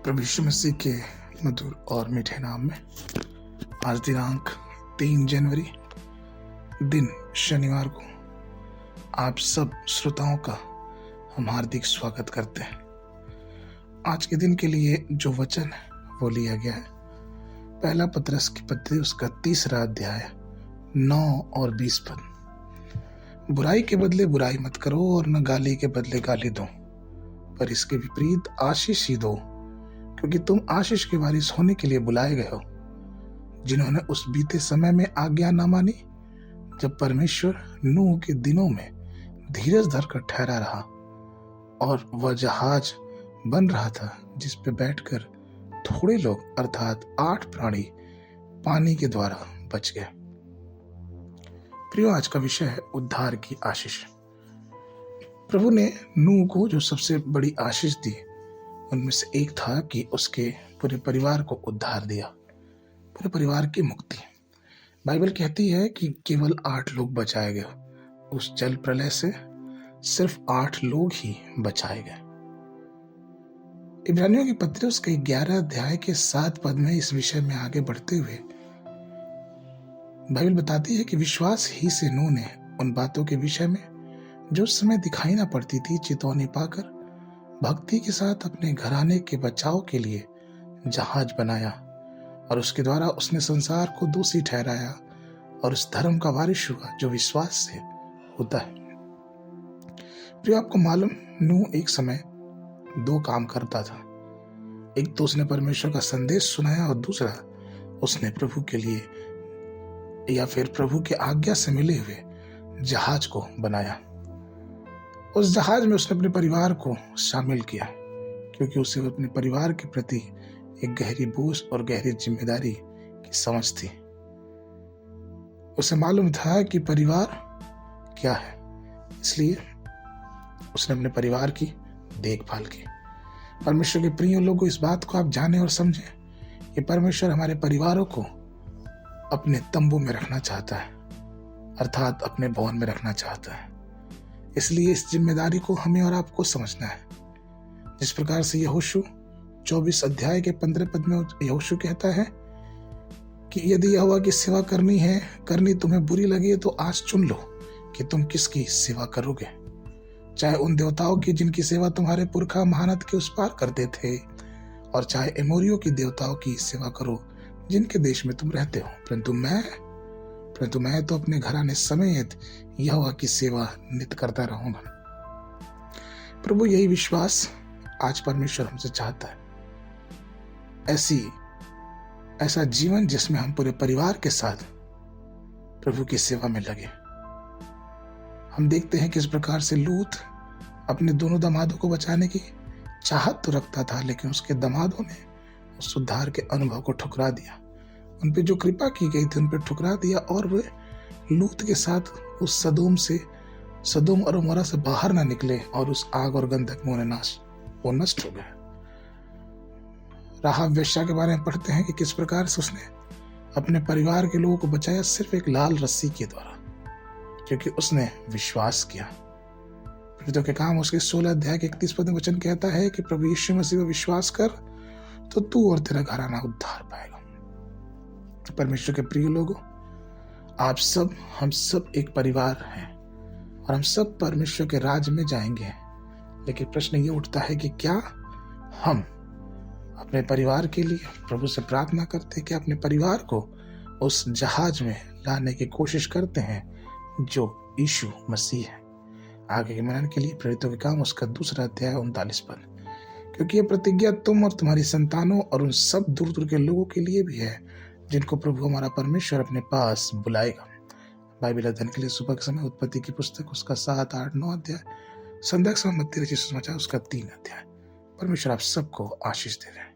प्रभु यीशु मसीह के मधुर और मीठे नाम में आज दिनांक 3 जनवरी दिन शनिवार को आप सब श्रोताओं का हम हार्दिक स्वागत करते हैं। आज के दिन के लिए जो वचन है वो लिया गया है पहला पतरस की पत्री उसका 3 अध्याय 9 और 20 पद। बुराई के बदले बुराई मत करो और न गाली के बदले गाली दो, पर इसके विपरीत आशीष ही दो, क्योंकि तुम आशीष के वारिस होने के लिए बुलाए गए हो, जिन्होंने उस बीते समय में आज्ञा न मानी जब परमेश्वर नूह के दिनों में धीरज धरकर ठहरा रहा और वह जहाज बन रहा था जिस पे बैठकर थोड़े लोग अर्थात 8 प्राणी पानी के द्वारा बच गए। प्रियो, आज का विषय है उद्धार की आशीष। प्रभु ने नूह को जो सबसे बड़ी आशीष दी उनमें से एक था कि उसके पूरे परिवार को उद्धार दिया, पूरे परिवार की मुक्ति। बाइबल कहती है कि केवल 8 लोग बचाए गए। उस जल प्रलय से सिर्फ 8 लोग ही बचाए गए। इब्रानियों की पत्री उसके 11 अध्याय के 7 पद में इस विषय में आगे बढ़ते हुए बाइबल बताती है कि विश्वास ही से नूह ने उन बातों के विषय में जो उस समय दिखाई ना पड़ती थी चेतावनी पाकर भक्ति के साथ अपने घराने के बचाव के लिए जहाज बनाया, और उसके द्वारा उसने संसार को दोषी ठहराया और उस धर्म का वारिस हुआ जो विश्वास से होता है। प्रिय, आपको मालूम, नूह एक समय 2 काम करता था। एक तो उसने परमेश्वर का संदेश सुनाया और दूसरा उसने प्रभु के लिए या फिर प्रभु के आज्ञा से मिले हुए जहाज को बनाया। उस जहाज में उसने अपने परिवार को शामिल किया, क्योंकि उसे अपने परिवार के प्रति एक गहरी बोझ और गहरी जिम्मेदारी की समझ थी। उसे मालूम था कि परिवार क्या है, इसलिए उसने अपने परिवार की देखभाल की। परमेश्वर के प्रिय लोगों, इस बात को आप जानें और समझें कि परमेश्वर हमारे परिवारों को अपने तंबू में रखना चाहता है, अर्थात अपने भवन में रखना चाहता है। इसलिए इस जिम्मेदारी को हमें और आपको समझना है। जिस प्रकार से यहोशू 24 अध्याय के 15 पद में यहोशू कहता है कि यदि यहोवा की सेवा करनी तुम्हें बुरी लगे तो आज चुन लो कि तुम किसकी सेवा करोगे, चाहे उन देवताओं की जिनकी सेवा तुम्हारे पुरखा महानद के उस पार करते थे, और चाहे एमोरियों की देवताओं की सेवा करो जिनके देश में तुम रहते हो, परंतु मैं तो अपने घराने समेत यहोवा की सेवा नित करता रहूंगा। प्रभु, यही विश्वास आज परमेश्वर हमसे चाहता है। ऐसा जीवन जिसमें हम पूरे परिवार के साथ प्रभु की सेवा में लगे। हम देखते हैं किस प्रकार से लूत अपने दोनों दामादों को बचाने की चाहत तो रखता था, लेकिन उसके दामादों ने उस उद्धार के अनुभव को ठुकरा दिया। उन पे जो कृपा की गई थी उन पे ठुकरा दिया, और वे लूत के साथ उस सदोम और उमरा से बाहर ना निकले, और उस आग और गंधक में वो नष्ट हो गए। राहाब वेश्या के बारे में पढ़ते हैं कि किस प्रकार से उसने अपने परिवार के लोगों को बचाया, सिर्फ एक लाल रस्सी के द्वारा, क्योंकि उसने विश्वास किया। प्रेरितों के काम उसके 16 अध्याय के 31 पद में वचन कहता है कि प्रभु यीशु मसीह पर विश्वास कर तो तू और तेरा घराना उद्धार पाएगा। परमेश्वर के प्रिय लोगों, हम सब एक परिवार हैं और हम सब परमेश्वर के राज में जाएंगे। लेकिन प्रश्न ये उठता है कि क्या हम अपने परिवार के लिए प्रभु से प्रार्थना करते हैं, क्या अपने परिवार को उस जहाज में लाने की कोशिश करते हैं जो यीशु मसीह है। आगे के मनन के लिए प्रेरितों के काम उसका 2 अध्याय 39 पद, क्योंकि यह प्रतिज्ञा तुम और तुम्हारी संतानों और उन सब दूर दूर के लोगों के लिए भी है जिनको प्रभु हमारा परमेश्वर अपने पास बुलाएगा। बाइबल अध्ययन के लिए सुबह के समय उत्पत्ति की पुस्तक उसका 7, 8, 9 अध्याय, संध्या के समय मत्ती रचित सुसमाचार उसका 3 अध्याय। परमेश्वर आप सबको आशीष दे रहे हैं।